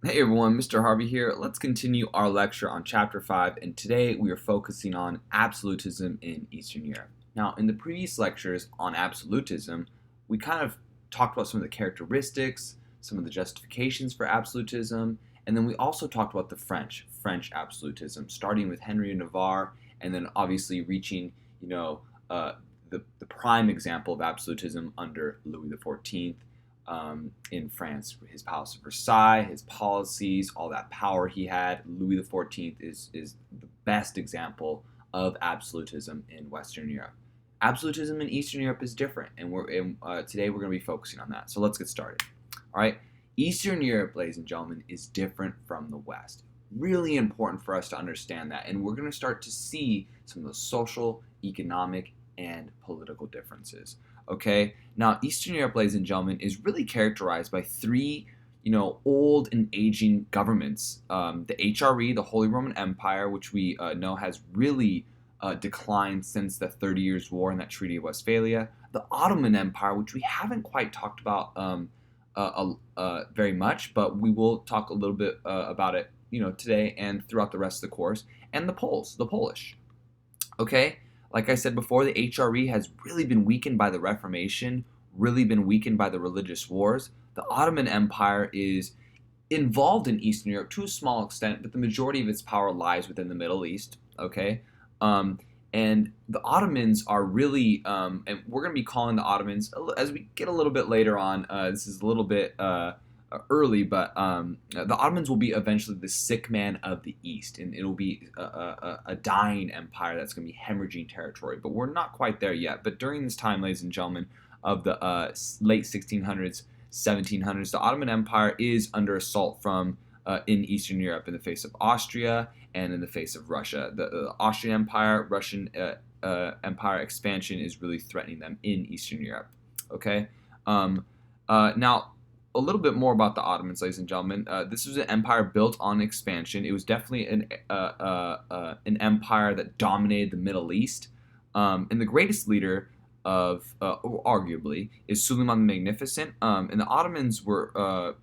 Hey everyone, Mr. Harvey here. Let's continue our lecture on Chapter 5, and today we are focusing on absolutism in Eastern Europe. Now, in the previous lectures on absolutism, we kind of talked about some of the characteristics, some of the justifications for absolutism, and then we also talked about the French absolutism, starting with Henry of Navarre, and then obviously reaching, you know, uh, the prime example of absolutism under Louis XIV in France. His Palace of Versailles, his policies, all that power he had. Louis XIV is the best example of absolutism in Western Europe. Absolutism in Eastern Europe is different, and today we're going to be focusing on that. So let's get started. All right, Eastern Europe, ladies and gentlemen, is different from the West. Really important for us to understand that, and we're going to start to see some of the social, economic, and political differences. Okay, now Eastern Europe, ladies and gentlemen, is really characterized by three, old and aging governments. The HRE, the Holy Roman Empire, which we know has really declined since the 30 Years' War and that Treaty of Westphalia. The Ottoman Empire, which we haven't quite talked about very much, but we will talk a little bit about it, today and throughout the rest of the course. And the Polish. Okay, like I said before, the HRE has really been weakened by the Reformation, really been weakened by the religious wars. The Ottoman Empire is involved in Eastern Europe to a small extent, but the majority of its power lies within the Middle East. Okay, um, and the Ottomans are really, and we're going to be calling the Ottomans as we get a little bit later on. This is a little bit early, but the Ottomans will be eventually the sick man of the East, and it'll be a dying empire that's going to be hemorrhaging territory. But we're not quite there yet. But during this time, ladies and gentlemen, of the late 1600s, 1700s, the Ottoman Empire is under assault from in Eastern Europe in the face of Austria and in the face of Russia. The Austrian Empire, Russian Empire expansion is really threatening them in Eastern Europe. Okay, now a little bit more about the Ottomans, ladies and gentlemen. This was an empire built on expansion. It was definitely an empire that dominated the Middle East. And the greatest leader of, arguably, is Suleiman the Magnificent. And the Ottomans were,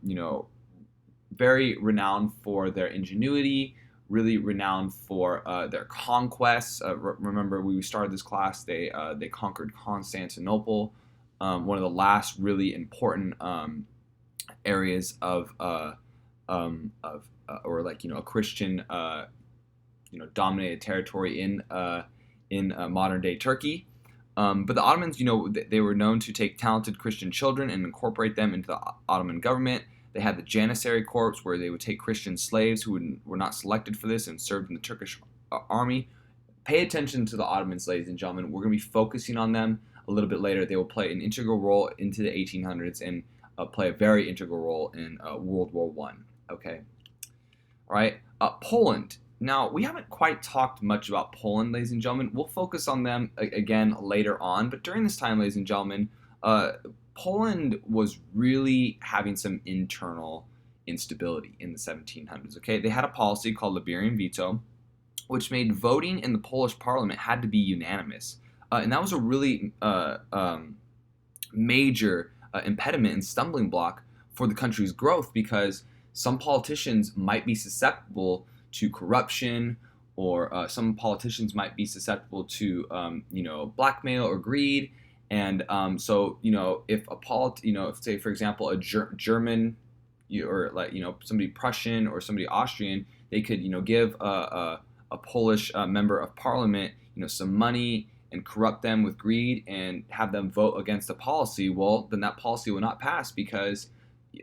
very renowned for their ingenuity, really renowned for their conquests. Remember, we started this class. They conquered Constantinople, one of the last really important areas or like a Christian dominated territory in modern day Turkey. But the Ottomans, they were known to take talented Christian children and incorporate them into the Ottoman government. They had the Janissary Corps, where they would take Christian slaves who were not selected for this and served in the Turkish army. Pay attention to the Ottomans, ladies and gentlemen. We're going to be focusing on them a little bit later. They will play an integral role into the 1800s and play a very integral role in World War One. Okay, all right. Poland. Now we haven't quite talked much about Poland, ladies and gentlemen. We'll focus on them again later on. But during this time, ladies and gentlemen, Poland was really having some internal instability in the 1700s. Okay, they had a policy called Liberian veto, which made voting in the Polish parliament had to be unanimous, and that was a really major impediment and stumbling block for the country's growth because some politicians might be susceptible to corruption, or some politicians might be susceptible to blackmail or greed. And so if if, say, for example, a German, or like somebody Prussian or somebody Austrian, they could give a Polish member of parliament some money and corrupt them with greed and have them vote against a policy. Well, then that policy will not pass because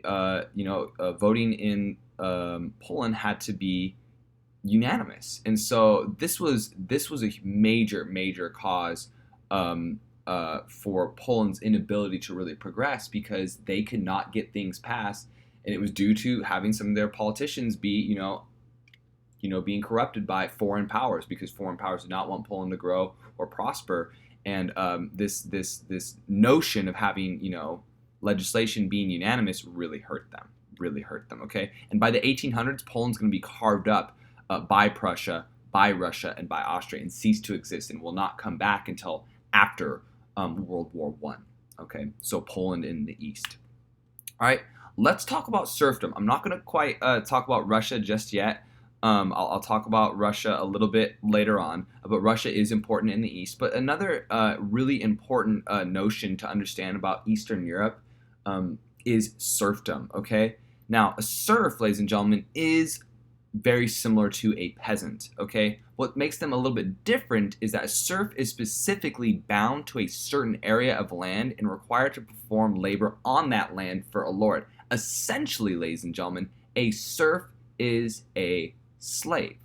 voting in Poland had to be unanimous. And so this was a major cause for Poland's inability to really progress, because they could not get things passed, and it was due to having some of their politicians be being corrupted by foreign powers, because foreign powers did not want Poland to grow or prosper. And this notion of having legislation being unanimous really hurt them. Okay, and by the 1800s, Poland's going to be carved up by Prussia, by Russia, and by Austria, and cease to exist, and will not come back until after World War One. Okay, so Poland in the east. All right. Let's talk about serfdom. I'm not going to quite talk about Russia just yet. I'll talk about Russia a little bit later on, but Russia is important in the East. But another really important notion to understand about Eastern Europe is serfdom, okay? Now, a serf, ladies and gentlemen, is very similar to a peasant, okay? What makes them a little bit different is that a serf is specifically bound to a certain area of land and required to perform labor on that land for a lord. Essentially, ladies and gentlemen, a serf is a slave.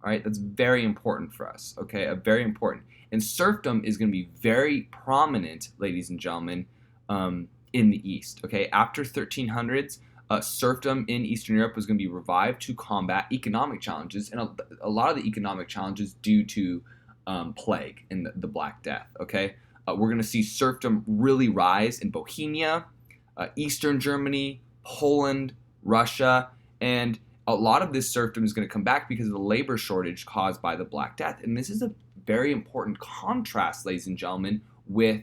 All right, that's very important for us, okay? Very important. And serfdom is going to be very prominent, ladies and gentlemen, in the East, okay? After 1300s, serfdom in Eastern Europe was going to be revived to combat economic challenges, and a lot of the economic challenges due to plague and the Black Death, okay? We're going to see serfdom really rise in Bohemia, Eastern Germany, Poland, Russia, and a lot of this serfdom is going to come back because of the labor shortage caused by the Black Death. And this is a very important contrast, ladies and gentlemen, with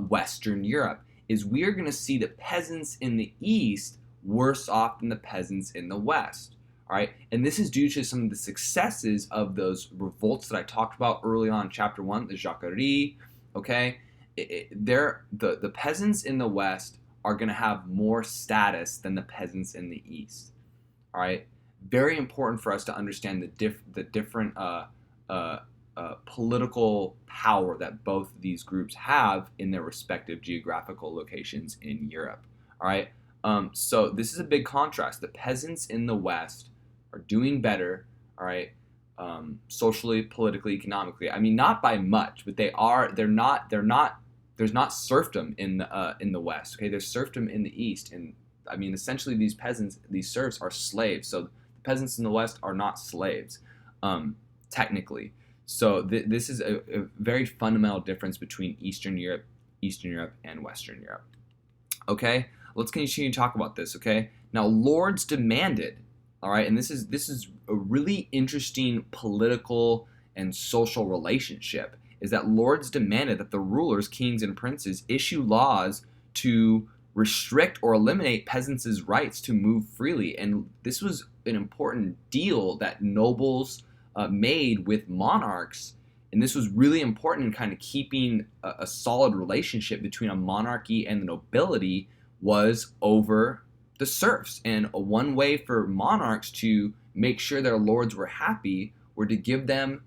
Western Europe, is we are going to see the peasants in the East worse off than the peasants in the West. All right, and this is due to some of the successes of those revolts that I talked about early on in chapter 1, the Jacquerie. Okay, the peasants in the West are going to have more status than the peasants in the East. All right, very important for us to understand the different political power that both of these groups have in their respective geographical locations in Europe. All right, so this is a big contrast. The peasants in the West are doing better. All right, socially, politically, economically. I mean, not by much, but they're not. There's not serfdom in the West. Okay, there's serfdom in the East, and I mean, essentially, these peasants, these serfs, are slaves. So the peasants in the West are not slaves, technically. So this is a very fundamental difference between Eastern Europe, and Western Europe. Okay, let's continue to talk about this. Okay, now lords demanded. All right, and this is a really interesting political and social relationship. Is that lords demanded that the rulers, kings, and princes issue laws to restrict or eliminate peasants' rights to move freely. And this was an important deal that nobles made with monarchs. And this was really important in kind of keeping a solid relationship between a monarchy and the nobility was over the serfs. And one way for monarchs to make sure their lords were happy were to give them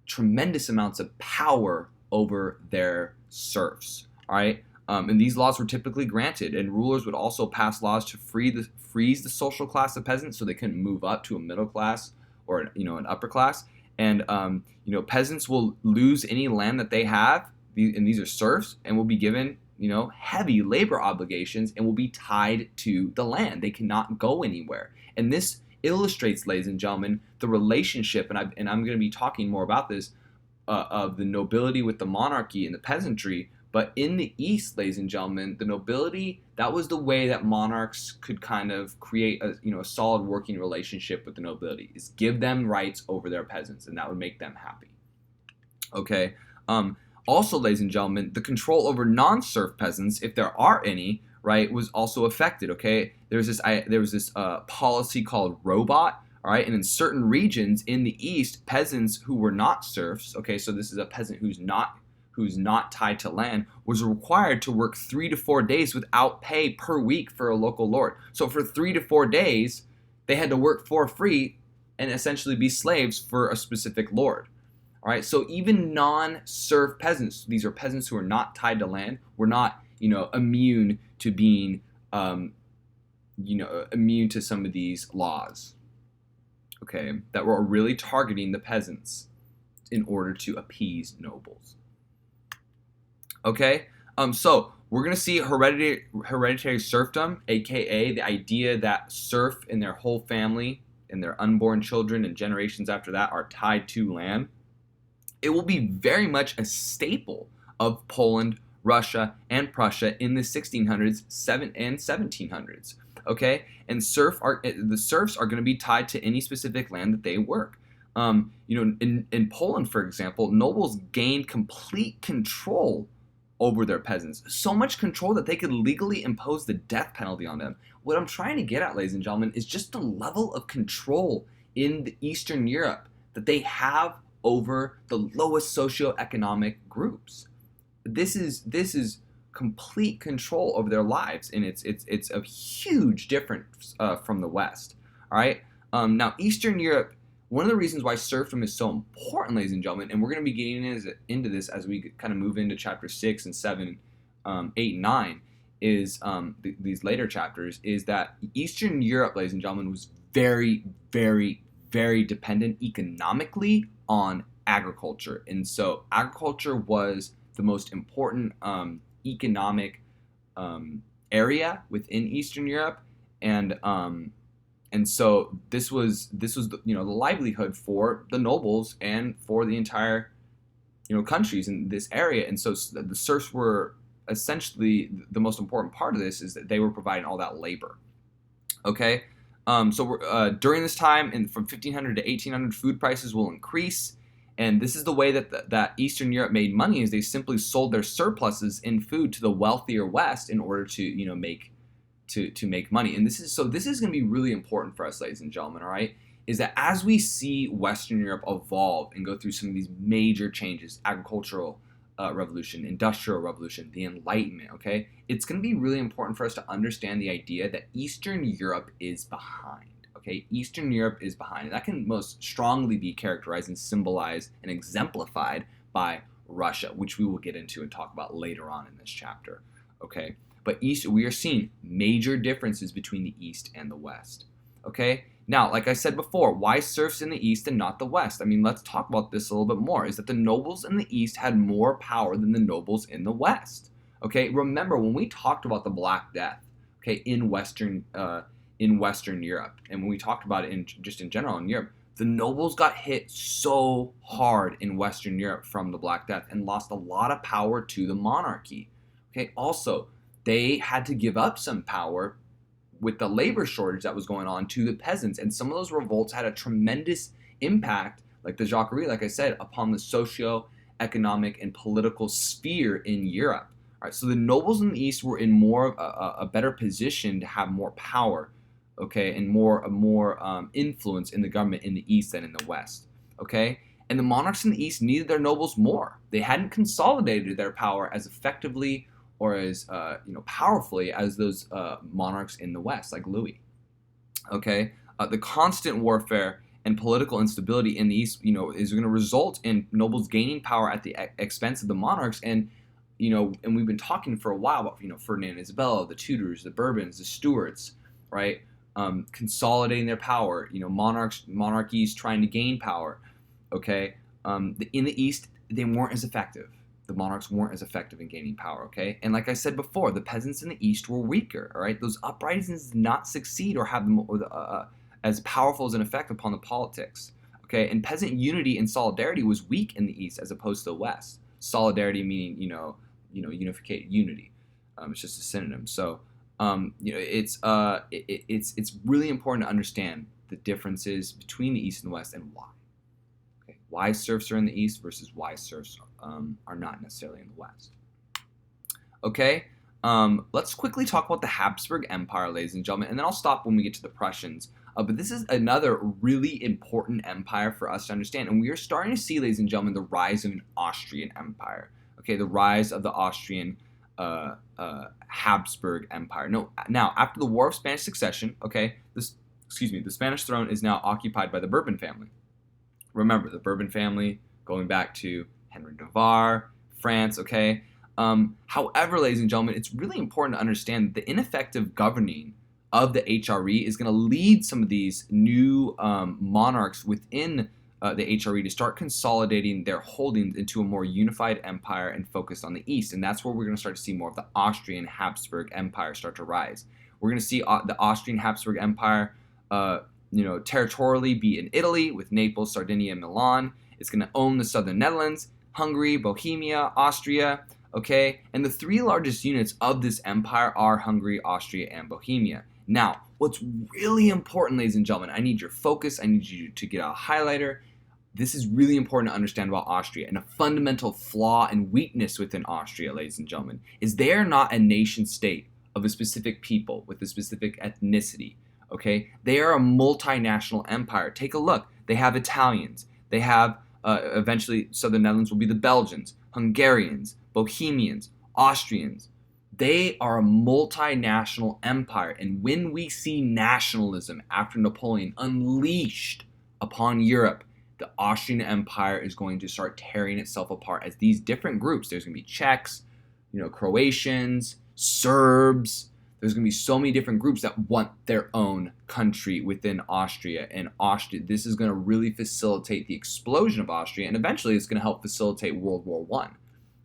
tremendous amounts of power over their serfs. All right. And these laws were typically granted, and rulers would also pass laws to freeze the social class of peasants so they couldn't move up to a middle class or an upper class. And peasants will lose any land that they have, and these are serfs, and will be given heavy labor obligations and will be tied to the land. They cannot go anywhere. And this illustrates, ladies and gentlemen, the relationship, and I'm going to be talking more about this, of the nobility with the monarchy and the peasantry. But in the East, ladies and gentlemen, the nobility, that was the way that monarchs could kind of create a solid working relationship with the nobility, is give them rights over their peasants, and that would make them happy. Okay. Also, ladies and gentlemen, the control over non-serf peasants, if there are any, right, was also affected. Okay, there was this policy called robot. All right, and in certain regions in the East, peasants who were not serfs. Okay, so this is a peasant who's not tied to land, was required to work 3 to 4 days without pay per week for a local lord. So for 3 to 4 days, they had to work for free and essentially be slaves for a specific lord. All right, so even non-serf peasants, these are peasants who are not tied to land, were not, immune to being, immune to some of these laws. Okay, that were really targeting the peasants in order to appease nobles. Okay, so we're going to see hereditary serfdom, aka the idea that serf and their whole family and their unborn children and generations after that are tied to land. It will be very much a staple of Poland, Russia, and Prussia in the 1600s and 1700s. Okay, and the serfs are going to be tied to any specific land that they work. In Poland, for example, nobles gained complete control over their peasants. So much control that they could legally impose the death penalty on them. What I'm trying to get at, ladies and gentlemen, is just the level of control in the Eastern Europe that they have over the lowest socioeconomic groups. This is complete control over their lives, and it's a huge difference from the West. All right. Now, Eastern Europe. One of the reasons why serfdom is so important, ladies and gentlemen, and we're going to be getting into this as we kind of move into chapter 6 and 7, 8, and 9, is these later chapters, is that Eastern Europe, ladies and gentlemen, was very, very, very dependent economically on agriculture. And so agriculture was the most important economic area within Eastern Europe, and so this was the, the livelihood for the nobles and for the entire countries in this area. And so the serfs were essentially the most important part of this, is that they were providing all that labor. Okay, so we're, during this time, from 1500 to 1800, food prices will increase, and this is the way that Eastern Europe made money, is they simply sold their surpluses in food to the wealthier West in order to make money. And this is going to be really important for us, ladies and gentlemen, all right, is that as we see Western Europe evolve and go through some of these major changes, agricultural revolution, industrial revolution, the Enlightenment, okay, it's going to be really important for us to understand the idea that Eastern Europe is behind, okay? Eastern Europe is behind, and that can most strongly be characterized and symbolized and exemplified by Russia, which we will get into and talk about later on in this chapter, okay? But we are seeing major differences between the East and the West. Okay? Now, like I said before, why serfs in the East and not the West? I mean, let's talk about this a little bit more. Is that the nobles in the East had more power than the nobles in the West? Okay? Remember when we talked about the Black Death, okay, in Western Europe, and when we talked about it in general in Europe, the nobles got hit so hard in Western Europe from the Black Death and lost a lot of power to the monarchy. Okay? Also, they had to give up some power with the labor shortage that was going on to the peasants. And some of those revolts had a tremendous impact, like the Jacquerie, like I said, upon the socio-economic and political sphere in Europe. All right, so the nobles in the East were in more of a better position to have more power, okay, and more influence in the government in the East than in the West, okay? And the monarchs in the East needed their nobles more. They hadn't consolidated their power as effectively or as powerfully as those monarchs in the West, like Louis. Okay, the constant warfare and political instability in the East, is going to result in nobles gaining power at the expense of the monarchs, and we've been talking for a while about Ferdinand and Isabella, the Tudors, the Bourbons, the Stuarts, right? Consolidating their power, monarchies trying to gain power. Okay, in the East, they weren't as effective. The monarchs weren't as effective in gaining power, okay? And like I said before, the peasants in the East were weaker, all right? Those uprisings did not succeed or have as powerful as an effect upon the politics, okay? And peasant unity and solidarity was weak in the East as opposed to the West. Solidarity meaning, unification, unity. It's just a synonym. So, it's really important to understand the differences between the East and the West and why. Why serfs are in the East versus why serfs are not necessarily in the West. Okay, let's quickly talk about the Habsburg Empire, ladies and gentlemen, and then I'll stop when we get to the Prussians. But this is another really important empire for us to understand, and we are starting to see, ladies and gentlemen, the rise of an Austrian Empire. Okay, the rise of the Austrian Habsburg Empire. Now, after the War of Spanish Succession, okay, the Spanish throne is now occupied by the Bourbon family. Remember, the Bourbon family, going back to Henry of Navarre, France, okay? However, ladies and gentlemen, it's really important to understand that the ineffective governing of the HRE is going to lead some of these new monarchs within the HRE to start consolidating their holdings into a more unified empire and focused on the East. And that's where we're going to start to see more of the Austrian Habsburg Empire start to rise. We're going to see the Austrian Habsburg Empire territorially be in Italy with Naples, Sardinia, and Milan. It's going to own the southern Netherlands, Hungary, Bohemia, Austria, okay? And the three largest units of this empire are Hungary, Austria, and Bohemia. Now, what's really important, ladies and gentlemen, I need your focus. I need you to get a highlighter. this is really important to understand about Austria. And a fundamental flaw and weakness within Austria, ladies and gentlemen, is they are not a nation state of a specific people with a specific ethnicity. Okay, they are a multinational empire. Take a look. They have Italians. They have eventually Southern Netherlands will be the Belgians, Hungarians, Bohemians, Austrians. They are a multinational empire. And when we see nationalism after Napoleon unleashed upon Europe, the Austrian Empire is going to start tearing itself apart as these different groups. There's going to be Czechs, Croatians, Serbs. There's going to be so many different groups that want their own country within Austria. And this is going to really facilitate the explosion of Austria, and eventually it's going to help facilitate World War I.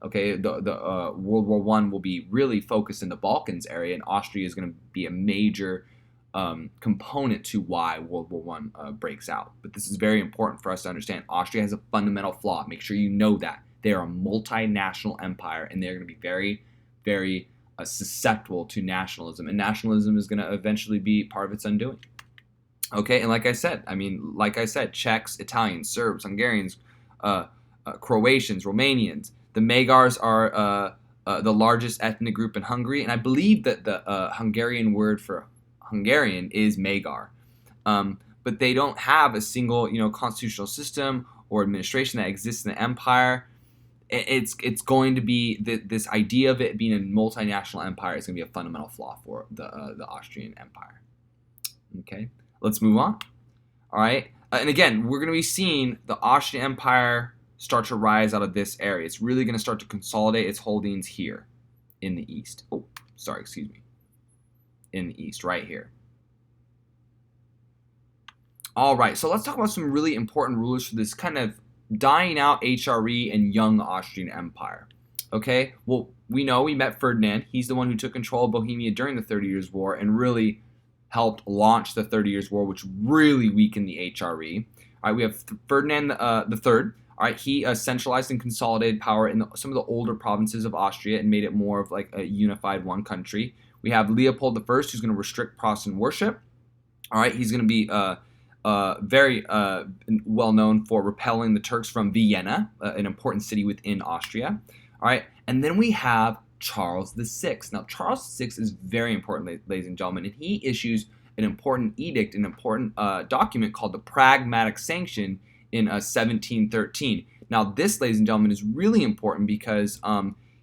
Okay, the World War I will be really focused in the Balkans area, and Austria is going to be a major component to why World War I breaks out. But this is very important for us to understand. Austria has a fundamental flaw. Make sure you know that. They are a multinational empire, and they're going to be very, very susceptible to nationalism. And nationalism is going to eventually be part of its undoing. Okay, and like I said, Czechs, Italians, Serbs, Hungarians, Croatians, Romanians. The Magyars are the largest ethnic group in Hungary, and I believe that the Hungarian word for Hungarian is Magyar. But they don't have a single, constitutional system or administration that exists in the empire. It's going to be this idea of it being a multinational empire is going to be a fundamental flaw for the Austrian Empire. Okay, let's move on. All right, and again, we're going to be seeing the Austrian Empire start to rise out of this area. It's really going to start to consolidate its holdings here in the east. In the east, right here. All right, so let's talk about some really important rulers for this kind of dying out HRE and young Austrian Empire. Okay, well, we met Ferdinand. He's the one who took control of Bohemia during the 30 Years' War and really helped launch the 30 Years' War, which really weakened the HRE. All right, we have Ferdinand the Third. All right, he centralized and consolidated power in some of the older provinces of Austria and made it more of like a unified one country. We have Leopold I, who's going to restrict Protestant worship. All right, he's going to be very well known for repelling the Turks from Vienna, an important city within Austria. All right, and then we have Charles VI. Now, Charles VI is very important, ladies and gentlemen, and he issues an important edict, an important document called the Pragmatic Sanction in 1713. Now, this, ladies and gentlemen, is really important because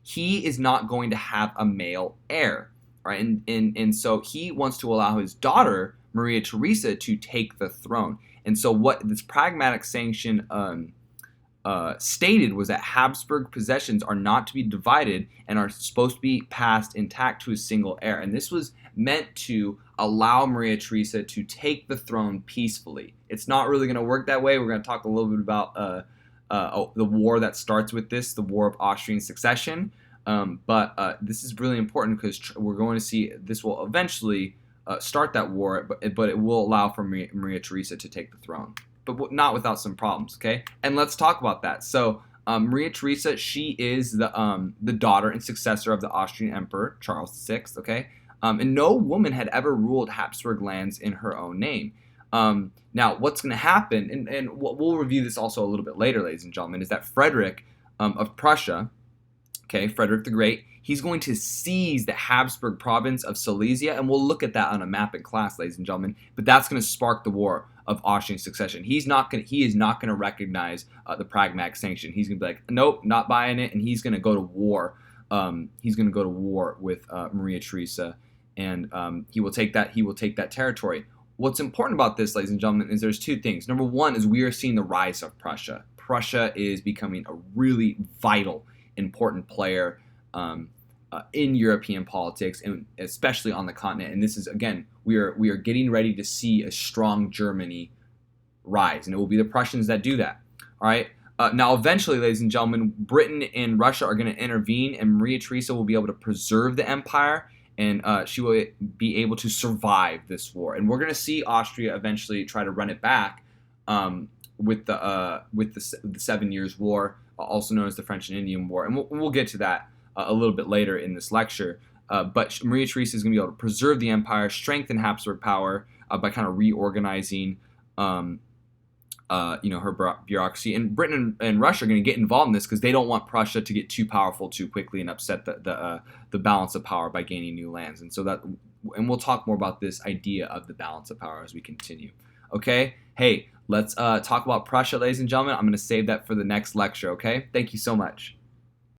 he is not going to have a male heir. Right, and so he wants to allow his daughter, Maria Theresa, to take the throne. And so what this Pragmatic Sanction stated was that Habsburg possessions are not to be divided and are supposed to be passed intact to a single heir. And this was meant to allow Maria Theresa to take the throne peacefully. It's not really going to work that way. We're going to talk a little bit about the war that starts with this, the War of Austrian Succession. But this is really important because we're going to see this will eventually start that war, but it will allow for Maria Theresa to take the throne, but not without some problems. Okay, and let's talk about that. So Maria Theresa, she is the daughter and successor of the Austrian Emperor Charles VI. Okay, and no woman had ever ruled Habsburg lands in her own name. Now, what's going to happen, and we'll review this also a little bit later, ladies and gentlemen, is that Frederick of Prussia. Okay, Frederick the Great, he's going to seize the Habsburg province of Silesia, and we'll look at that on a map in class, ladies and gentlemen. But that's going to spark the War of Austrian Succession. He is not going to recognize the Pragmatic Sanction. He's going to be like, nope, not buying it, and he's going to go to war. He's going to go to war with Maria Theresa, and he will take that territory. What's important about this, ladies and gentlemen, is there's two things. Number one is we are seeing the rise of Prussia. Prussia is becoming a really vital, important player in European politics, and especially on the continent. And this is, again, we are getting ready to see a strong Germany rise, and it will be the Prussians that do that. All right. Now, eventually, ladies and gentlemen, Britain and Russia are going to intervene, and Maria Theresa will be able to preserve the empire, and she will be able to survive this war. And we're going to see Austria eventually try to run it back with the 7 Years' War, also known as the French and Indian War. And we'll get to that a little bit later in this lecture. But Maria Theresa is going to be able to preserve the empire, strengthen Habsburg power by kind of reorganizing her bureaucracy. And Britain and Russia are going to get involved in this because they don't want Prussia to get too powerful too quickly and upset the balance of power by gaining new lands. And we'll talk more about this idea of the balance of power as we continue. Okay? Hey, let's talk about Prussia, ladies and gentlemen. I'm going to save that for the next lecture, okay? Thank you so much.